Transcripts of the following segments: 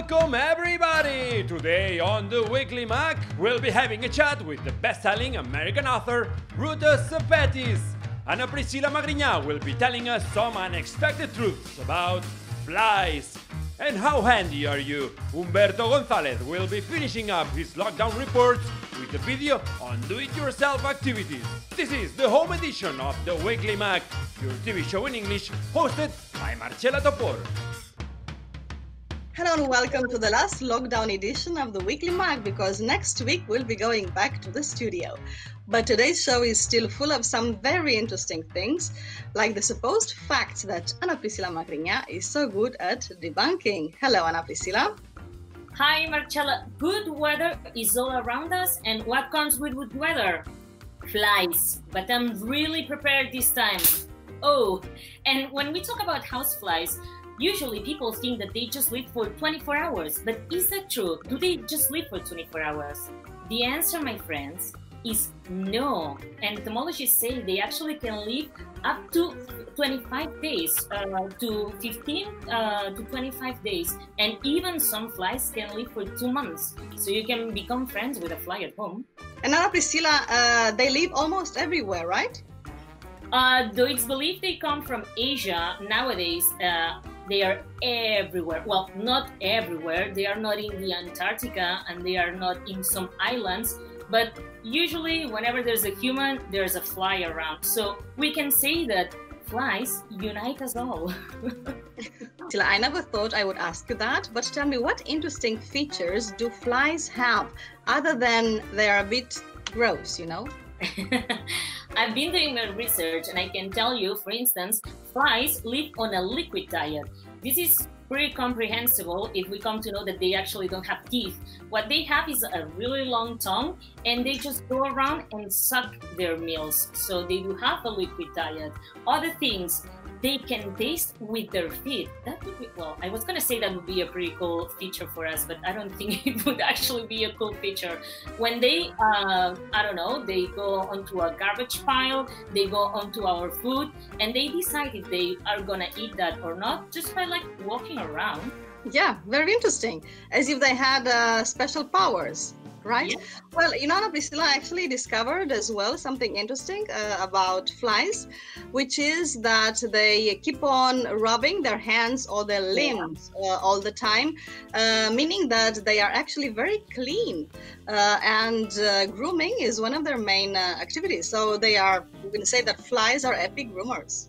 Welcome everybody! Today on the Weekly Mac, we'll be having a chat with the best-selling American author Ruta Sepetys. Anna-Priscila Magriñà will be telling us some unexpected truths about flies. And how handy are you? Humberto González will be finishing up his lockdown reports with a video on do-it-yourself activities. This is the home edition of the Weekly Mac, your TV show in English, hosted by Marcela Topor. Hello and welcome to the last lockdown edition of the Weekly Mac, because next week we'll be going back to the studio. But today's show is still full of some very interesting things, like the supposed fact that Anna-Priscila Magriñà is so good at debunking. Hello, Anna-Priscila. Hi, Marcella. Good weather is all around us, and what comes with good weather? Flies. But I'm really prepared this time. Oh, and when we talk about houseflies, usually people think that they just live for 24 hours, but is that true? Do they just live for 24 hours? The answer, my friends, is no. Entomologists say they actually can live up to 25 days, to 15 to 25 days, and even some flies can live for 2 months. So you can become friends with a fly at home. And Anna-Priscila, they live almost everywhere, right? Though it's believed they come from Asia, nowadays they are everywhere. Well, not everywhere. They are not in the Antarctica and they are not in some islands. But usually, whenever there's a human, there's a fly around. So we can say that flies unite us all. I never thought I would ask you that, but tell me, what interesting features do flies have other than they're a bit gross, you know? I've been doing my research and I can tell you, for instance, flies live on a liquid diet. This is pretty comprehensible if we come to know that they actually don't have teeth. What they have is a really long tongue, and they just go around and suck their meals. So they do have a liquid diet. Other things, they can taste with their feet. That would be, well, I was going to say that would be a pretty cool feature for us, but I don't think it would actually be a cool feature. When they, I don't know, they go onto a garbage pile, they go onto our food, and they decide if they are going to eat that or not, just by like walking around. Yeah, very interesting. As if they had special powers. Right? Yeah. Well, you know, Anna-Priscila actually discovered as well something interesting about flies, which is that they keep on rubbing their hands or their limbs all the time, meaning that they are actually very clean. And grooming is one of their main activities. So they are, we're going to say that flies are epic groomers.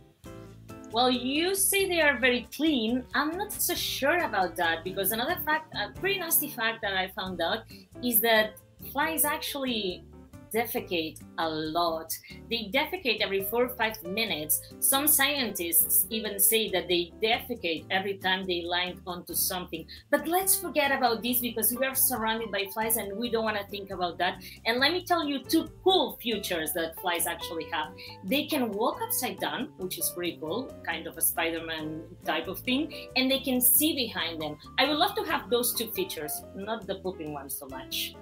Well, you say they are very clean. I'm not so sure about that, because another fact, a pretty nasty fact that I found out is that flies actually defecate a lot. They defecate every 4 or 5 minutes. Some scientists even say that they defecate every time they land onto something. But let's forget about this, because we are surrounded by flies and we don't want to think about that. And let me tell you 2 cool features that flies actually have. They can walk upside down, which is pretty cool, kind of a Spider-Man type of thing, and they can see behind them. I would love to have those 2 features, not the pooping one so much.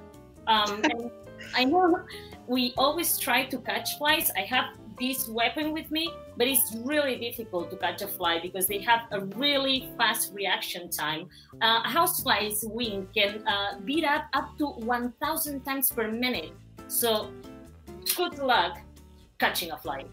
And I know we always try to catch flies. I have this weapon with me, but it's really difficult to catch a fly because they have a really fast reaction time. A housefly's wing can beat up to 1,000 times per minute. So good luck catching a fly.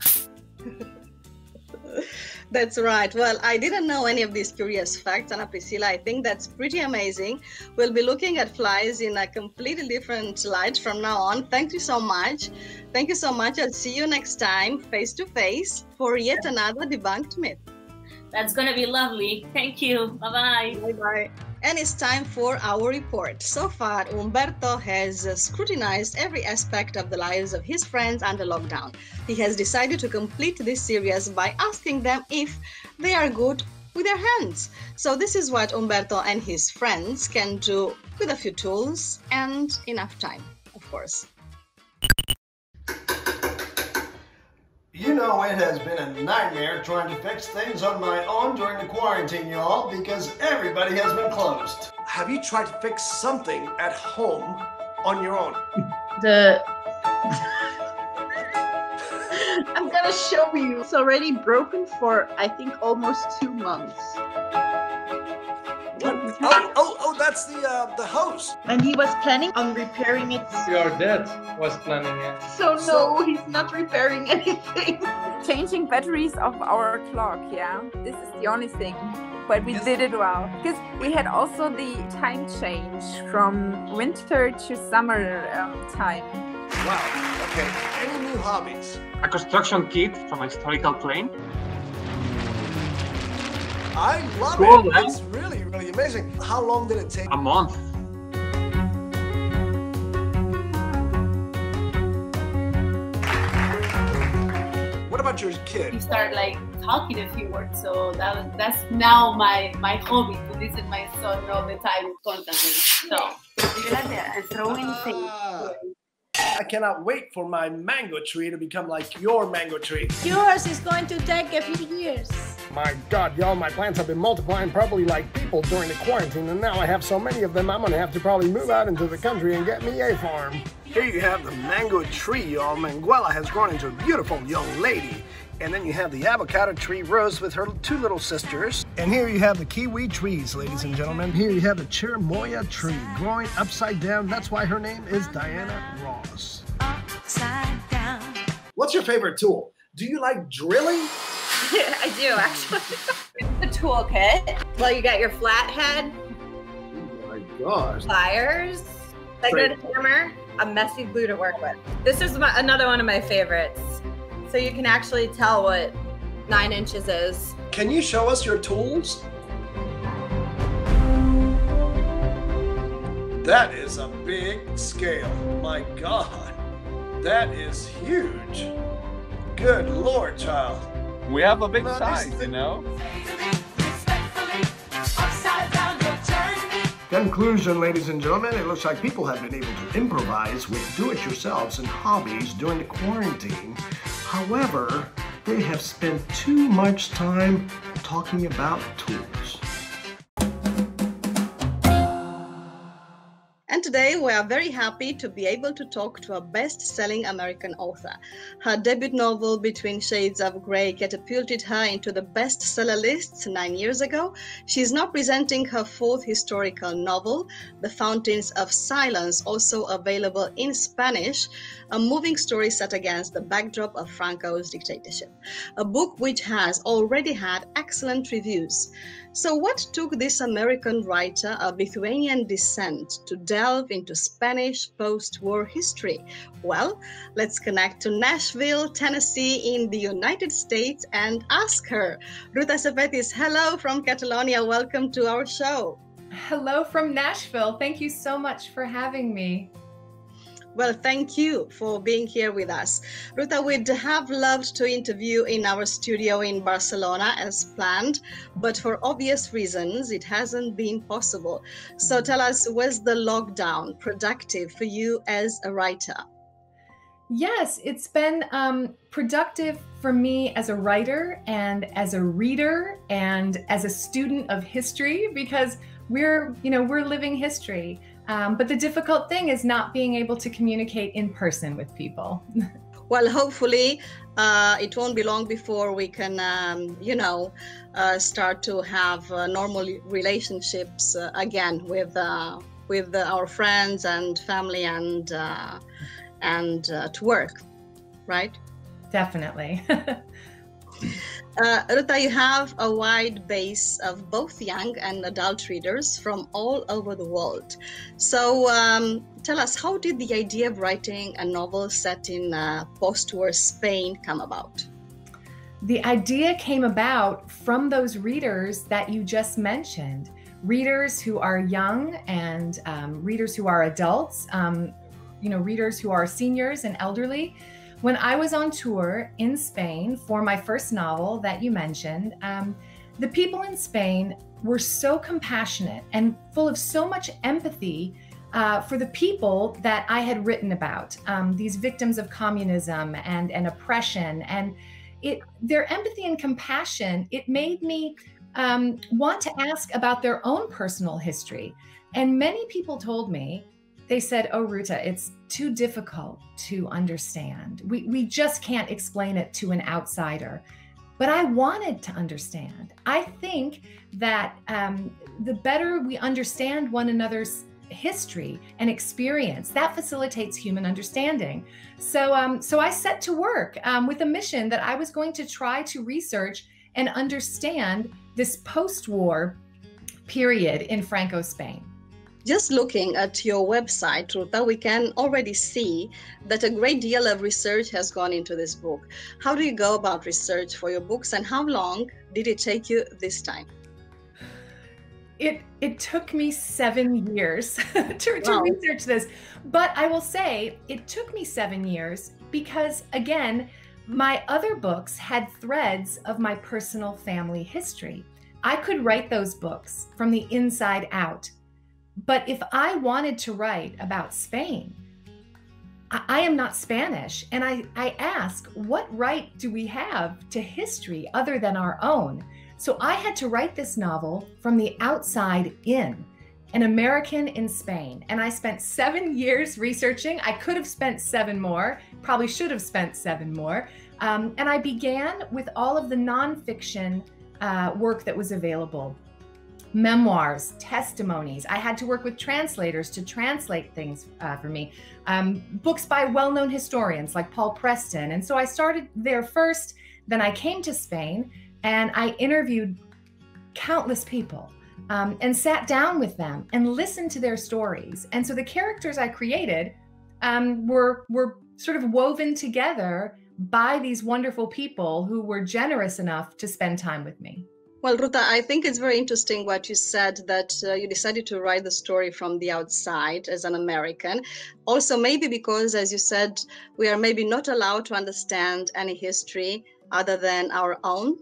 That's right. Well, I didn't know any of these curious facts, Anna-Priscila. I think that's pretty amazing. We'll be looking at flies in a completely different light from now on. Thank you so much. Thank you so much. I'll see you next time, face to face, for yet another debunked myth. That's going to be lovely. Thank you. Bye-bye. Bye-bye. And it's time for our report. So far, Humberto has scrutinized every aspect of the lives of his friends under lockdown. He has decided to complete this series by asking them if they are good with their hands. So this is what Humberto and his friends can do with a few tools and enough time, of course. You know, it has been a nightmare trying to fix things on my own during the quarantine, y'all, because everybody has been closed. Have you tried to fix something at home on your own? I'm gonna show you. It's already broken for, I think, almost 2 months. What? Oh, That's the hose. And he was planning on repairing it. Your dad was planning it. So no, he's not repairing anything. Changing batteries of our clock, yeah. This is the only thing. But we did it well. Because we had also the time change from winter to summer time. Wow. Okay. Any new hobbies? A construction kit from a historical plane. I love Cool, it. man. It's really, really amazing. How long did it take? A month. What about your kid? You start like talking a few words, so that's now my hobby, to listen my son all the time constantly. So throwing things. I cannot wait for my mango tree to become like your mango tree. Yours is going to take a few years. My God, y'all, my plants have been multiplying probably like people during the quarantine, and now I have so many of them, I'm gonna have to probably move out into the country and get me a farm. Here you have the mango tree, y'all. Manguela has grown into a beautiful young lady. And then you have the avocado tree, Rose, with her two little sisters. And here you have the kiwi trees, ladies and gentlemen. Here you have the cherimoya tree growing upside down. That's why her name is Diana Ross. Upside down. What's your favorite tool? Do you like drilling? Yeah, I do actually. The toolkit. Well, you got your flathead, Oh my gosh. pliers, a good hammer, a messy glue to work with. This is another one of my favorites. So you can actually tell what 9 inches is. Can you show us your tools? That is a big scale. My God. That is huge. Good Lord, child. We have a big size, you know? Conclusion, ladies and gentlemen, it looks like people have been able to improvise with do-it-yourselves and hobbies during the quarantine. However, they have spent too much time talking about tools. And today we are very happy to be able to talk to a best-selling American author. Her debut novel, Between Shades of Grey, catapulted her into the bestseller lists 9 years ago. She is now presenting her 4th historical novel, The Fountains of Silence, also available in Spanish, a moving story set against the backdrop of Franco's dictatorship, a book which has already had excellent reviews. So what took this American writer of Lithuanian descent to delve into Spanish post-war history? Well, let's connect to Nashville, Tennessee in the United States and ask her. Ruta Sepetys, hello from Catalonia. Welcome to our show. Hello from Nashville. Thank you so much for having me. Well, thank you for being here with us. Ruta, we'd have loved to interview in our studio in Barcelona as planned, but for obvious reasons, it hasn't been possible. So tell us, was the lockdown productive for you as a writer? Yes, it's been productive for me as a writer and as a reader and as a student of history, because we're living history. But the difficult thing is not being able to communicate in person with people. Well, hopefully it won't be long before we can, start to have normal relationships again with our friends and family and to work, right? Definitely. Ruta, you have a wide base of both young and adult readers from all over the world. So tell us, how did the idea of writing a novel set in post-war Spain come about? The idea came about from those readers that you just mentioned, readers who are young and readers who are adults, readers who are seniors and elderly. When I was on tour in Spain for my first novel that you mentioned, the people in Spain were so compassionate and full of so much empathy for the people that I had written about, these victims of communism and oppression. And their empathy and compassion, it made me want to ask about their own personal history. And many people told me, they said, "Oh, Ruta, it's too difficult to understand. We just can't explain it to an outsider." but I wanted to understand. I think that the better we understand one another's history and experience, that facilitates human understanding. So I set to work with a mission that I was going to try to research and understand this post-war period in Franco Spain. Just looking at your website, Ruta, we can already see that a great deal of research has gone into this book. How do you go about research for your books, and how long did it take you this time? It took me 7 years to research this, but I will say it took me 7 years because, again, my other books had threads of my personal family history. I could write those books from the inside out. But if I wanted to write about Spain, I am not Spanish. And I ask, what right do we have to history other than our own? So I had to write this novel from the outside in, an American in Spain. And I spent 7 years researching. I could have spent 7 more, probably should have spent 7 more. And I began with all of the nonfiction work that was available. Memoirs, testimonies. I had to work with translators to translate things for me. Books by well-known historians like Paul Preston. And so I started there first, then I came to Spain and I interviewed countless people and sat down with them and listened to their stories. And so the characters I created were sort of woven together by these wonderful people who were generous enough to spend time with me. Well, Ruta, I think it's very interesting what you said, that you decided to write the story from the outside as an American. Also, maybe because, as you said, we are maybe not allowed to understand any history other than our own.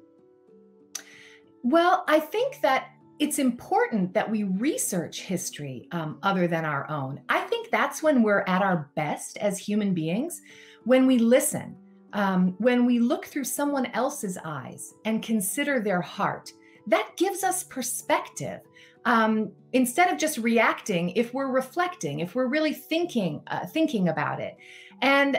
Well, I think that it's important that we research history other than our own. I think that's when we're at our best as human beings, when we listen. When we look through someone else's eyes and consider their heart, that gives us perspective. Instead of just reacting, if we're reflecting, if we're really thinking about it. And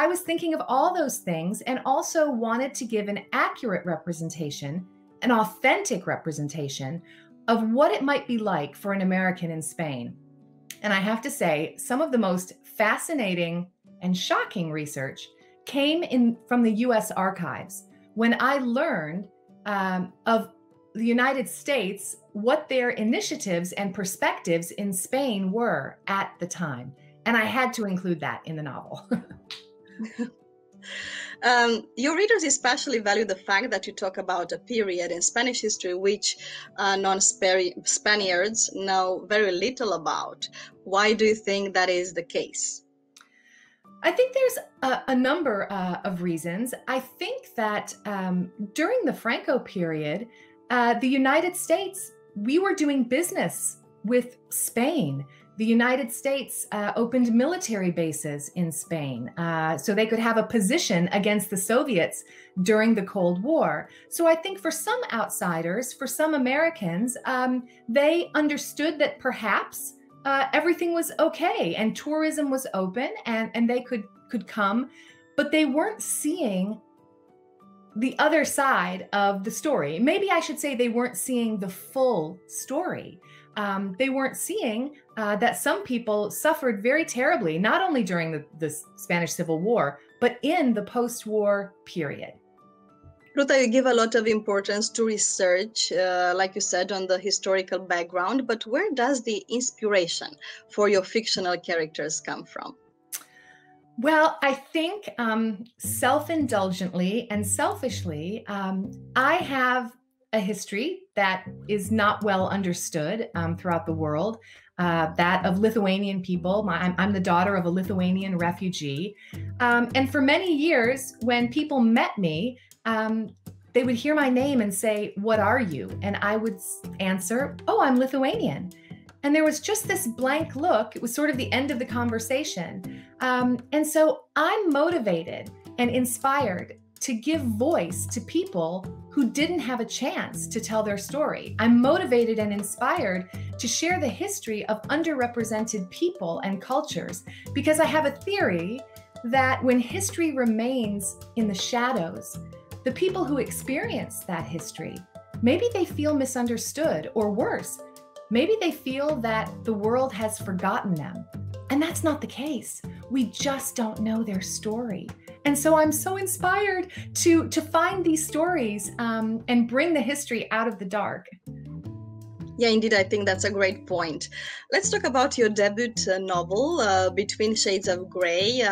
I was thinking of all those things and also wanted to give an accurate representation, an authentic representation of what it might be like for an American in Spain. And I have to say, some of the most fascinating and shocking research came from the US archives when I learned of the United States, what their initiatives and perspectives in Spain were at the time. And I had to include that in the novel. Your readers especially value the fact that you talk about a period in Spanish history which non-Spaniards know very little about. Why do you think that is the case? I think there's a number of reasons. I think that during the Franco period, the United States, we were doing business with Spain. The United States opened military bases in Spain so they could have a position against the Soviets during the Cold War. So I think for some outsiders, for some Americans, they understood that perhaps everything was okay and tourism was open and they could come, but they weren't seeing the other side of the story. Maybe I should say they weren't seeing the full story. They weren't seeing that some people suffered very terribly, not only during the Spanish Civil War, but in the post-war period. Ruta, you give a lot of importance to research, like you said, on the historical background, but where does the inspiration for your fictional characters come from? Well, I think self-indulgently and selfishly, I have a history that is not well understood throughout the world, that of Lithuanian people. I'm the daughter of a Lithuanian refugee. And for many years, when people met me, they would hear my name and say, "What are you?" And I would answer, "Oh, I'm Lithuanian." And there was just this blank look. It was sort of the end of the conversation. And so I'm motivated and inspired to give voice to people who didn't have a chance to tell their story. I'm motivated and inspired to share the history of underrepresented people and cultures, because I have a theory that when history remains in the shadows, the people who experience that history, maybe they feel misunderstood, or worse, maybe they feel that the world has forgotten them. And that's not the case. We just don't know their story. And so I'm so inspired to find these stories and bring the history out of the dark. Yeah, indeed, I think that's a great point. Let's talk about your debut novel, Between Shades of Grey.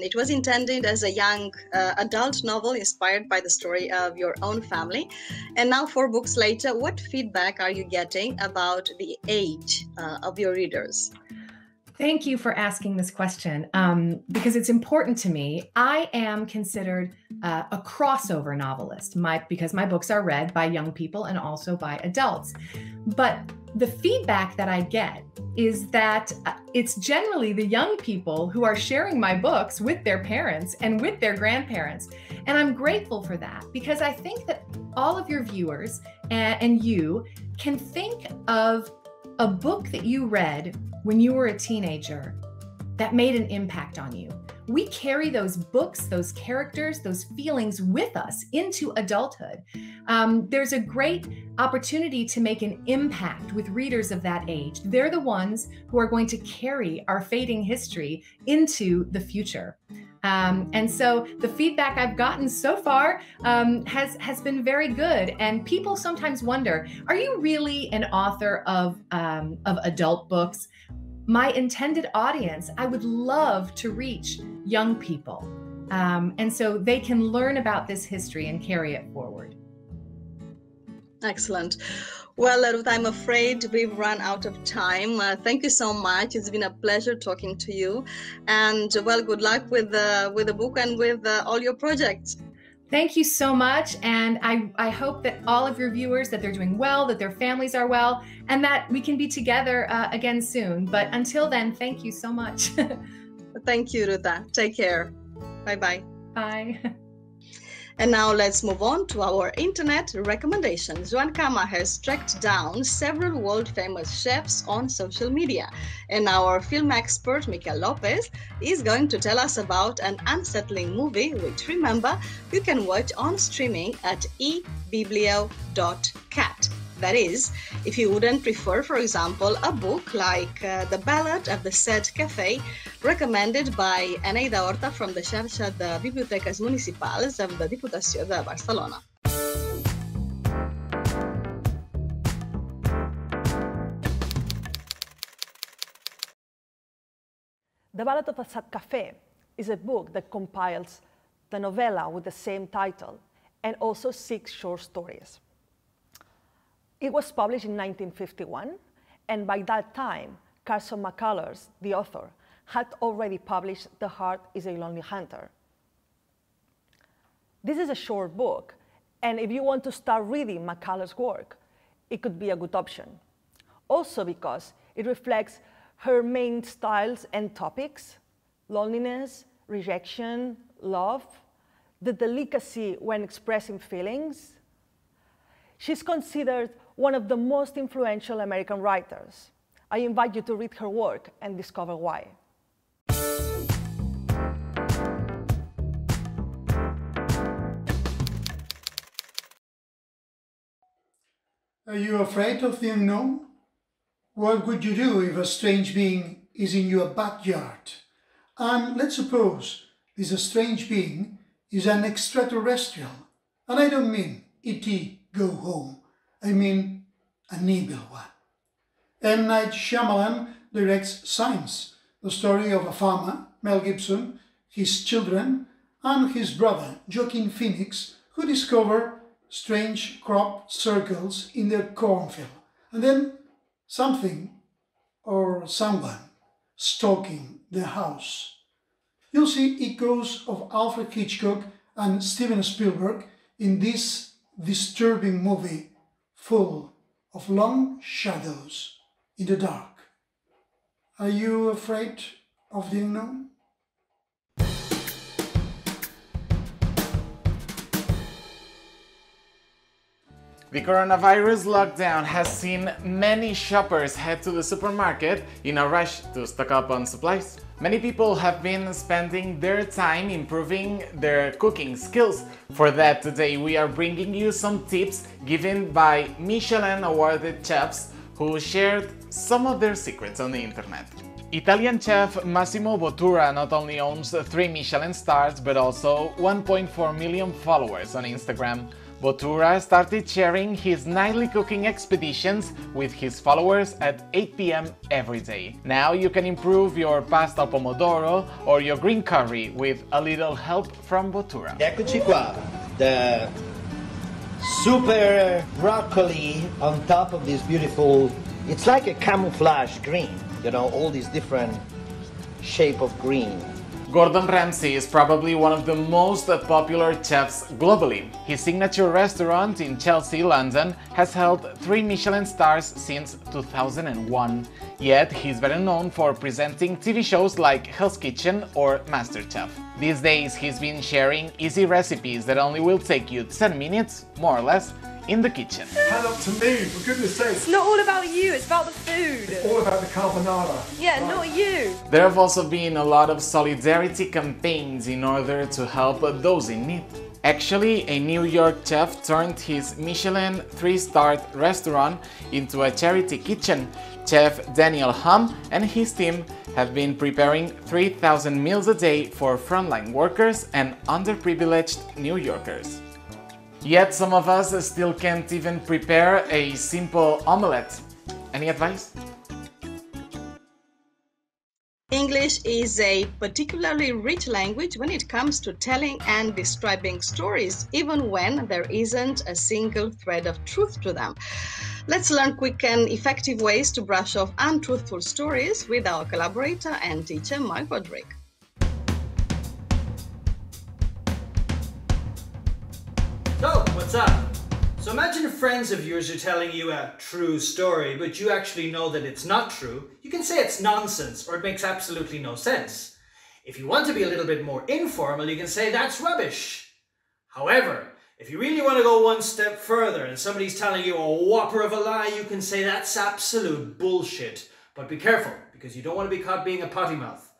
It was intended as a young adult novel inspired by the story of your own family. And now 4 books later, what feedback are you getting about the age of your readers? Thank you for asking this question because it's important to me. I am considered a crossover novelist because my books are read by young people and also by adults. But the feedback that I get is that it's generally the young people who are sharing my books with their parents and with their grandparents. And I'm grateful for that because I think that all of your viewers and you can think of a book that you read when you were a teenager that made an impact on you. We carry those books, those characters, those feelings with us into adulthood. There's a great opportunity to make an impact with readers of that age. They're the ones who are going to carry our fading history into the future. And so the feedback I've gotten so far has been very good. And people sometimes wonder, are you really an author of adult books? My intended audience, I would love to reach young people. And so they can learn about this history and carry it forward. Excellent. Well, Ruta, I'm afraid we've run out of time. Thank you so much. It's been a pleasure talking to you. And well, good luck with the book and with all your projects. Thank you so much. And I hope that all of your viewers, that they're doing well, that their families are well, and that we can be together again soon. But until then, thank you so much. Thank you, Ruta. Take care. Bye-bye. Bye. And now let's move on to our internet recommendations. Joan Kama has tracked down several world-famous chefs on social media. And our film expert, Mikel Lopez, is going to tell us about an unsettling movie, which, remember, you can watch on streaming at ebiblio.cat. That is, if you wouldn't prefer, for example, a book like The Ballad of the Sad Café, recommended by Eneida Horta from the Xarxa de Bibliotecas Municipals of the Diputació de Barcelona. The Ballad of the Sad Café is a book that compiles the novella with the same title and also 6 short stories. It was published in 1951, and by that time, Carson McCullers, the author, had already published The Heart is a Lonely Hunter. This is a short book, and if you want to start reading McCullers' work, it could be a good option. Also because it reflects her main styles and topics: loneliness, rejection, love, the delicacy when expressing feelings. She's considered one of the most influential American writers. I invite you to read her work and discover why. Are you afraid of the unknown? What would you do if a strange being is in your backyard? And let's suppose this strange being is an extraterrestrial. And I don't mean E.T. Go Home. I mean an evil one. M. Night Shyamalan directs Signs, the story of a farmer, Mel Gibson, his children, and his brother, Joaquin Phoenix, who discover strange crop circles in their cornfield. And then something or someone stalking the house. You'll see echoes of Alfred Hitchcock and Steven Spielberg in this disturbing movie full of long shadows in the dark. Are you afraid of the unknown? The coronavirus lockdown has seen many shoppers head to the supermarket in a rush to stock up on supplies. Many people have been spending their time improving their cooking skills. For that, today we are bringing you some tips given by Michelin awarded chefs who shared some of their secrets on the internet. Italian chef Massimo Bottura not only owns 3 Michelin stars but also 1.4 million followers on Instagram. Bottura started sharing his nightly cooking expeditions with his followers at 8 p.m. every day. Now you can improve your pasta al pomodoro or your green curry with a little help from Bottura. Eccoci qua, the super broccoli on top of this beautiful, it's like a camouflage green, you know, all these different shape of green. Gordon Ramsay is probably one of the most popular chefs globally. His signature restaurant in Chelsea, London, has held 3 Michelin stars since 2001. Yet he's better known for presenting TV shows like Hell's Kitchen or MasterChef. These days he's been sharing easy recipes that only will take you 10 minutes, more or less, in the kitchen. Hand up to me, for goodness sake. It's not all about you, it's about the food. It's all about the carbonara. Yeah, right. Not you. There have also been a lot of solidarity campaigns in order to help those in need. Actually, a New York chef turned his Michelin 3-star restaurant into a charity kitchen. Chef Daniel Hum and his team have been preparing 3,000 meals a day for frontline workers and underprivileged New Yorkers. Yet some of us still can't even prepare a simple omelette. Any advice? English is a particularly rich language when it comes to telling and describing stories, even when there isn't a single thread of truth to them. Let's learn quick and effective ways to brush off untruthful stories with our collaborator and teacher, Mark Roderick. So, what's up? So imagine friends of yours are telling you a true story, but you actually know that it's not true. You can say it's nonsense or it makes absolutely no sense. If you want to be a little bit more informal, you can say that's rubbish. However, if you really want to go one step further and somebody's telling you a whopper of a lie, you can say that's absolute bullshit. But be careful, because you don't want to be caught being a potty mouth.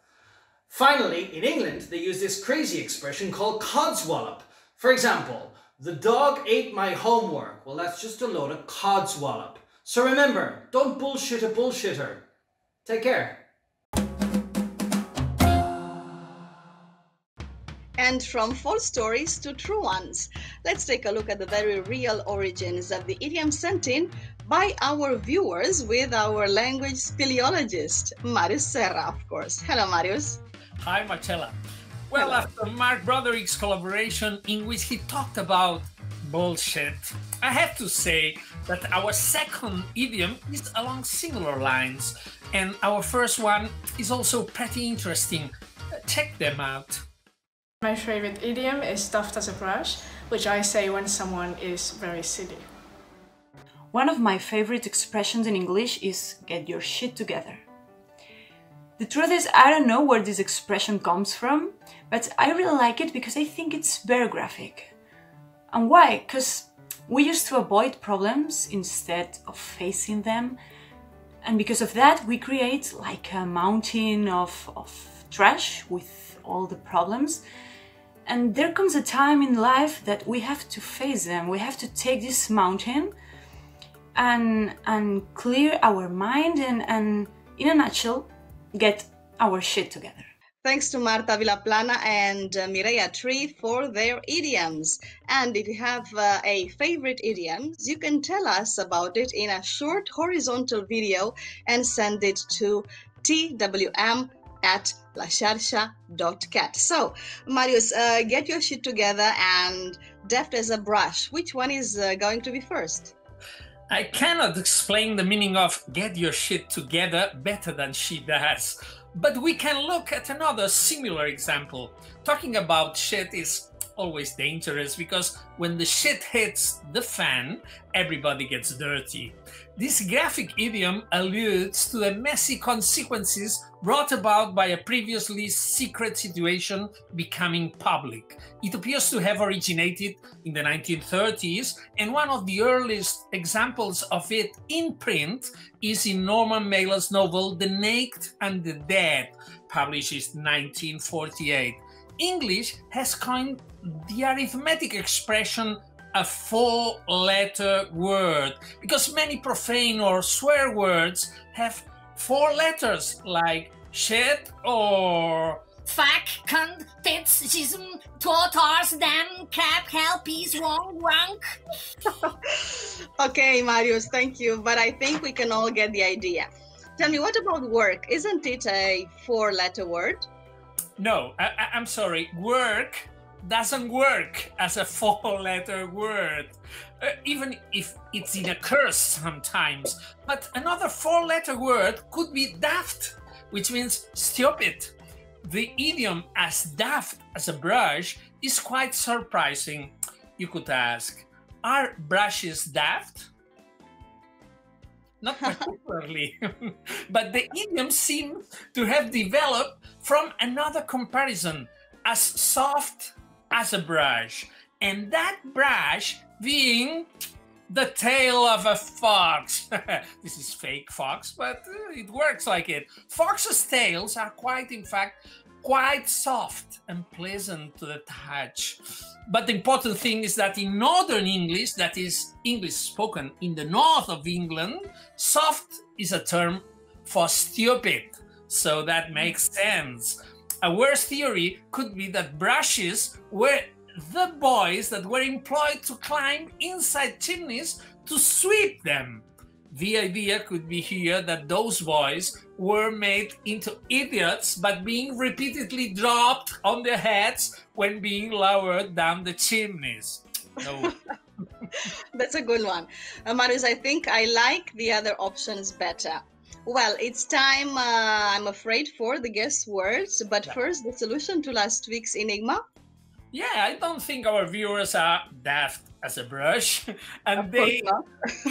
Finally, in England, they use this crazy expression called codswallop. For example, the dog ate my homework. Well, that's just a load of codswallop. So remember, don't bullshit a bullshitter. Take care. And from false stories to true ones, let's take a look at the very real origins of the idiom sent in by our viewers with our language speleologist, Marius Serra, of course. Hello, Marius. Hi, Marcella. Well, after Mark Broderick's collaboration in which he talked about bullshit, I have to say that our second idiom is along similar lines, and our first one is also pretty interesting. Check them out. My favorite idiom is stuffed as a brush, which I say when someone is very silly. One of my favorite expressions in English is get your shit together. The truth is, I don't know where this expression comes from, but I really like it because I think it's very graphic. And why? Because we used to avoid problems instead of facing them. And because of that, we create like a mountain of trash with all the problems. And there comes a time in life that we have to face them. We have to take this mountain and clear our mind and in a nutshell, get our shit together. Thanks to Marta Villaplana and Mireia Tree for their idioms. And if you have a favorite idioms, you can tell us about it in a short horizontal video and send it to twm@laxarxa.cat. So, Marius, get your shit together and deft as a brush. Which one is going to be first? I cannot explain the meaning of get your shit together better than she does. But we can look at another similar example. Talking about shit is always dangerous because when the shit hits the fan, everybody gets dirty. This graphic idiom alludes to the messy consequences brought about by a previously secret situation becoming public. It appears to have originated in the 1930s, and one of the earliest examples of it in print is in Norman Mailer's novel The Naked and the Dead, published in 1948. English has coined the arithmetic expression a four-letter word because many profane or swear words have 4 letters like shit or fuck, cunt, tits, schism, totars, damn, crap, hell, peace, wrong, wank. Okay, Marius, thank you, but I think we can all get the idea. Tell me, what about work? Isn't it a 4-letter word? No, I'm sorry. Work doesn't work as a 4-letter word, even if it's in a curse sometimes. But another 4-letter word could be daft, which means stupid. The idiom as daft as a brush is quite surprising. You could ask, are brushes daft? Not particularly, but the idiom seems to have developed from another comparison, as soft as a brush, and that brush being the tail of a fox. This is fake fox, but it works like it. Foxes' tails are quite soft and pleasant to the touch. But the important thing is that in Northern English, that is English spoken in the north of England, soft is a term for stupid. So that makes sense. A worse theory could be that brushes were the boys that were employed to climb inside chimneys to sweep them. The idea could be here that those boys were made into idiots but being repeatedly dropped on their heads when being lowered down the chimneys. No. That's a good one. Marius, I think I like the other options better. Well, it's time, I'm afraid, for the guess words, but first the solution to last week's enigma. Yeah, I don't think our viewers are daft as a brush, and they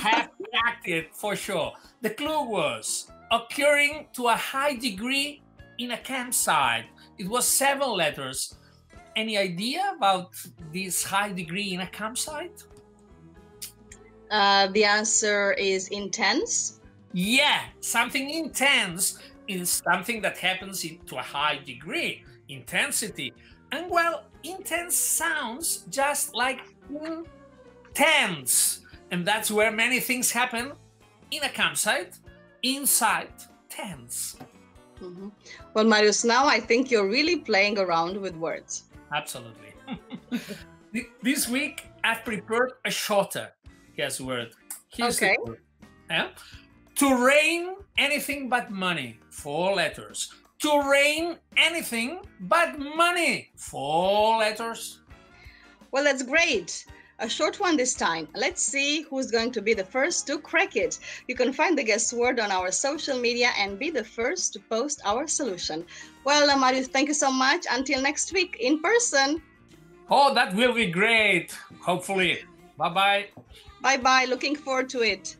have reacted for sure. The clue was occurring to a high degree in a campsite. It was 7 letters. Any idea about this high degree in a campsite? The answer is intense. Yeah, something intense is something that happens to a high degree, intensity. And well, intense sounds just like tense. And that's where many things happen in a campsite, inside tents. Mm-hmm. Well, Marius, now I think you're really playing around with words. Absolutely. This week, I've prepared a shorter guess word. Here's the word. Yeah? To rain anything but money, 4 letters. To rain anything but money, 4 letters. Well, that's great. A short one this time. Let's see who's going to be the first to crack it. You can find the guess word on our social media and be the first to post our solution. Well, Marius, thank you so much. Until next week in person. Oh, that will be great. Hopefully. Bye-bye. Bye-bye. Looking forward to it.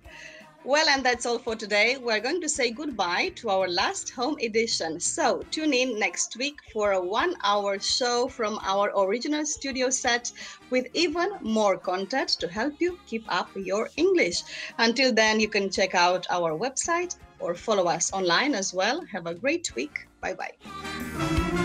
Well, and that's all for today. We're going to say goodbye to our last home edition. So tune in next week for a 1-hour show from our original studio set with even more content to help you keep up your English. Until then, you can check out our website or follow us online as well. Have a great week. Bye-bye.